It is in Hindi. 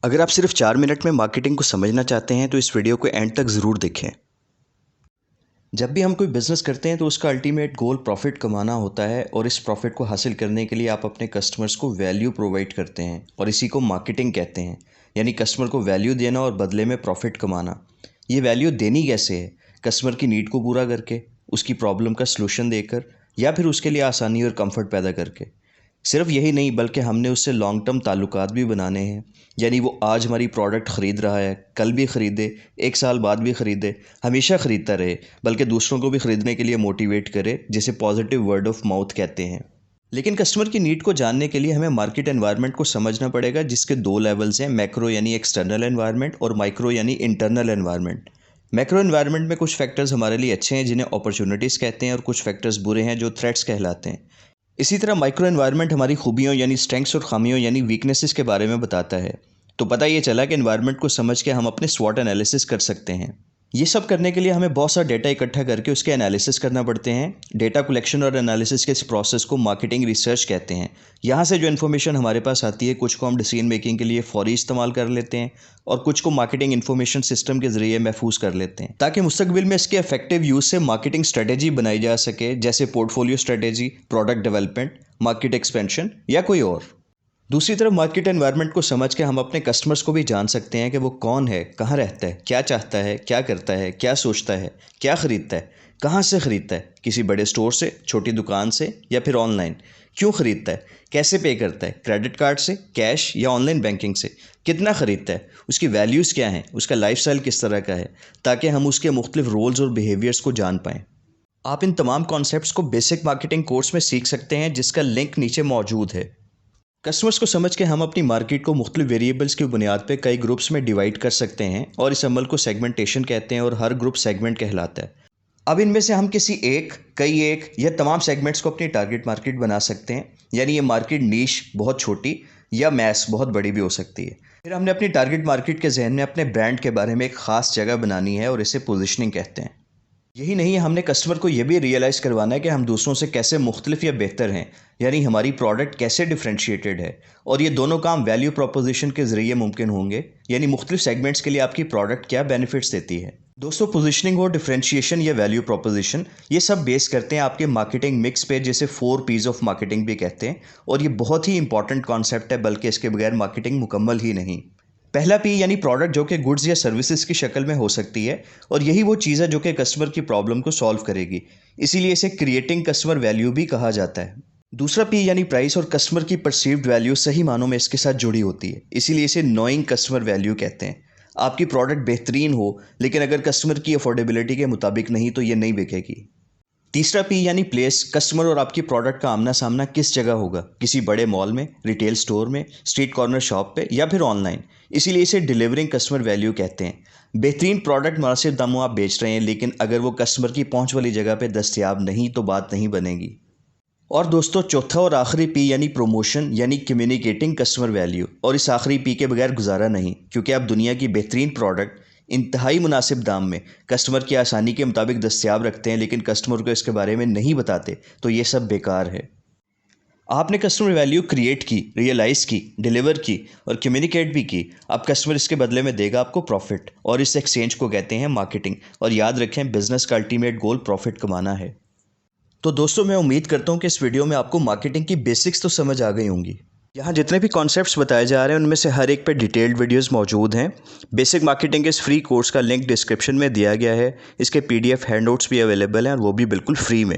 अगर आप सिर्फ 4 मिनट में मार्केटिंग को समझना चाहते हैं तो इस वीडियो को एंड तक ज़रूर देखें। जब भी हम कोई बिज़नेस करते हैं तो उसका अल्टीमेट गोल प्रॉफिट कमाना होता है और इस प्रॉफिट को हासिल करने के लिए आप अपने कस्टमर्स को वैल्यू प्रोवाइड करते हैं और इसी को मार्केटिंग कहते हैं। यानी कस्टमर को वैल्यू देना और बदले में प्रॉफिट कमाना। ये वैल्यू देनी कैसे है? कस्टमर की नीड को पूरा करके, उसकी प्रॉब्लम का सलूशन देकर या फिर उसके लिए आसानी और कंफर्ट पैदा करके। सिर्फ यही नहीं बल्कि हमने उससे लॉन्ग टर्म ताल्लुकात भी बनाने हैं। यानी वो आज हमारी प्रोडक्ट ख़रीद रहा है, कल भी ख़रीदे, 1 साल बाद भी ख़रीदे, हमेशा ख़रीदता रहे, बल्कि दूसरों को भी ख़रीदने के लिए मोटिवेट करे, जिसे पॉजिटिव वर्ड ऑफ माउथ कहते हैं। लेकिन कस्टमर की नीड को जानने के लिए हमें मार्केट एनवायरनमेंट को समझना पड़ेगा, जिसके 2 लेवल्स हैं, मैक्रो यानी एक्सटर्नल एनवायरनमेंट और माइक्रो यानी इंटरनल एनवायरनमेंट। मैक्रो एनवायरनमेंट में कुछ फैक्टर्स हमारे लिए अच्छे हैं जिन्हें अपॉर्चुनिटीज़ कहते हैं और कुछ फैक्टर्स बुरे हैं जो थ्रेट्स कहलाते हैं। इसी तरह माइक्रो एनवायरनमेंट हमारी खूबियों यानी स्ट्रेंथ्स और खामियों यानी वीकनेसेस के बारे में बताता है। तो पता ये चला कि एनवायरनमेंट को समझ के हम अपने स्वॉट एनालिसिस कर सकते हैं। ये सब करने के लिए हमें बहुत सा डेटा इकट्ठा करके उसके एनालिसिस करना पड़ते हैं। डेटा कलेक्शन और एनालिसिस के इस प्रोसेस को मार्केटिंग रिसर्च कहते हैं। यहाँ से जो इन्फॉर्मेशन हमारे पास आती है, कुछ को हम डिसीजन मेकिंग के लिए फौरी इस्तेमाल कर लेते हैं और कुछ को मार्केटिंग इन्फॉर्मेशन सिस्टम के ज़रिए महफूज कर लेते हैं, ताकि मुस्तकबिल में इसके इफेक्टिव यूज़ से मार्केटिंग स्ट्रेटेजी बनाई जा सके, जैसे portfolio strategy, product development, market expansion या कोई और। दूसरी तरफ मार्केट एनवायरनमेंट को समझ के हम अपने कस्टमर्स को भी जान सकते हैं कि वो कौन है, कहाँ रहता है, क्या चाहता है, क्या करता है, क्या सोचता है, क्या ख़रीदता है, कहाँ से ख़रीदता है, किसी बड़े स्टोर से, छोटी दुकान से या फिर ऑनलाइन, क्यों ख़रीदता है, कैसे पे करता है, क्रेडिट कार्ड से, कैश या ऑनलाइन बैंकिंग से, कितना ख़रीदता है, उसकी वैल्यूज़ क्या हैं, उसका लाइफस्टाइल किस तरह का है, ताकि हम उसके मुख्तलिफ रोल्स और बिहेवियर्स को जान पाएँ। आप इन तमाम कॉन्सेप्ट्स को बेसिक मार्केटिंग कोर्स में सीख सकते हैं, जिसका लिंक नीचे मौजूद है। कस्टमर्स को समझ के हम अपनी मार्केट को मुख्तलिफ वेरिएबल्स की बुनियाद पर कई ग्रुप्स में डिवाइड कर सकते हैं और इस अमल को सेगमेंटेशन कहते हैं और हर ग्रुप सेगमेंट कहलाता है। अब इनमें से हम किसी एक, कई एक या तमाम सेगमेंट्स को अपनी टारगेट मार्केट बना सकते हैं। यानी ये मार्केट नीश बहुत छोटी या मैस बहुत बड़ी भी हो सकती है। फिर हमने अपनी टारगेट मार्केट के जहन में अपने ब्रांड के बारे में एक ख़ास जगह बनानी है और इसे पोजिशनिंग कहते हैं। यही नहीं, हमने कस्टमर को यह भी रियलाइज़ करवाना है कि हम दूसरों से कैसे मुख्तलिफ या बेहतर हैं, यानी हमारी प्रोडक्ट कैसे डिफरेंशिएटेड है। और ये दोनों काम वैल्यू प्रोपोजिशन के ज़रिए मुमकिन होंगे, यानी मुख्तलिफ सेगमेंट्स के लिए आपकी प्रोडक्ट क्या बेनिफिट्स देती है। दोस्तों, पोजिशनिंग और डिफरेंशिएशन या वैल्यू प्रोपोजिशन ये सब बेस करते हैं आपके मार्केटिंग मिक्स पे, जिसे 4 P's ऑफ मार्केटिंग भी कहते हैं। और ये बहुत ही इंपॉर्टेंट कॉन्सेप्ट है, बल्कि इसके बगैर मार्केटिंग मुकम्मल ही नहीं। पहला पी यानी प्रोडक्ट, जो कि गुड्स या सर्विसेज की शक्ल में हो सकती है और यही वो चीज़ है जो कि कस्टमर की प्रॉब्लम को सॉल्व करेगी। इसीलिए इसे क्रिएटिंग कस्टमर वैल्यू भी कहा जाता है। दूसरा पी यानी प्राइस और कस्टमर की परसीव्ड वैल्यू सही मानों में इसके साथ जुड़ी होती है, इसीलिए इसे नोइंग कस्टमर वैल्यू कहते हैं। आपकी प्रोडक्ट बेहतरीन हो लेकिन अगर कस्टमर की अफोर्डेबिलिटी के मुताबिक नहीं तो ये नहीं बिकेगी। तीसरा पी यानी प्लेस, कस्टमर और आपकी प्रोडक्ट का आमना सामना किस जगह होगा, किसी बड़े मॉल में, रिटेल स्टोर में, स्ट्रीट कॉर्नर शॉप पे या फिर ऑनलाइन। इसीलिए इसे डिलीवरिंग कस्टमर वैल्यू कहते हैं। बेहतरीन प्रोडक्ट मुनासिब दामों आप बेच रहे हैं, लेकिन अगर वो कस्टमर की पहुंच वाली जगह पे दस्तयाब नहीं तो बात नहीं बनेगी। और दोस्तों, चौथा और आखिरी पी यानी प्रमोशन यानी कम्युनिकेटिंग कस्टमर वैल्यू। और इस आखिरी पी के बगैर गुजारा नहीं, क्योंकि आप दुनिया की बेहतरीन प्रोडक्ट इंतहाई मुनासिब दाम में कस्टमर की आसानी के मुताबिक दस्तयाब रखते हैं, लेकिन कस्टमर को इसके बारे में नहीं बताते, तो ये सब बेकार है। आपने कस्टमर वैल्यू क्रिएट की, रियलाइज़ की, डिलीवर की और कम्युनिकेट भी की। अब कस्टमर इसके बदले में देगा आपको प्रॉफिट, और इस एक्सचेंज को कहते हैं मार्केटिंग। और याद रखें, बिजनेस का अल्टीमेट गोल प्रॉफिट कमाना है। तो दोस्तों, मैं उम्मीद करता हूँ कि इस वीडियो में आपको मार्केटिंग की बेसिक्स तो समझ आ गई होंगी। यहाँ जितने भी कॉन्सेप्ट्स बताए जा रहे हैं उनमें से हर एक पे डिटेल्ड वीडियोस मौजूद हैं। बेसिक मार्केटिंग के इस फ्री कोर्स का लिंक डिस्क्रिप्शन में दिया गया है। इसके PDF हैंडआउट्स भी अवेलेबल हैं और वो भी बिल्कुल फ्री में।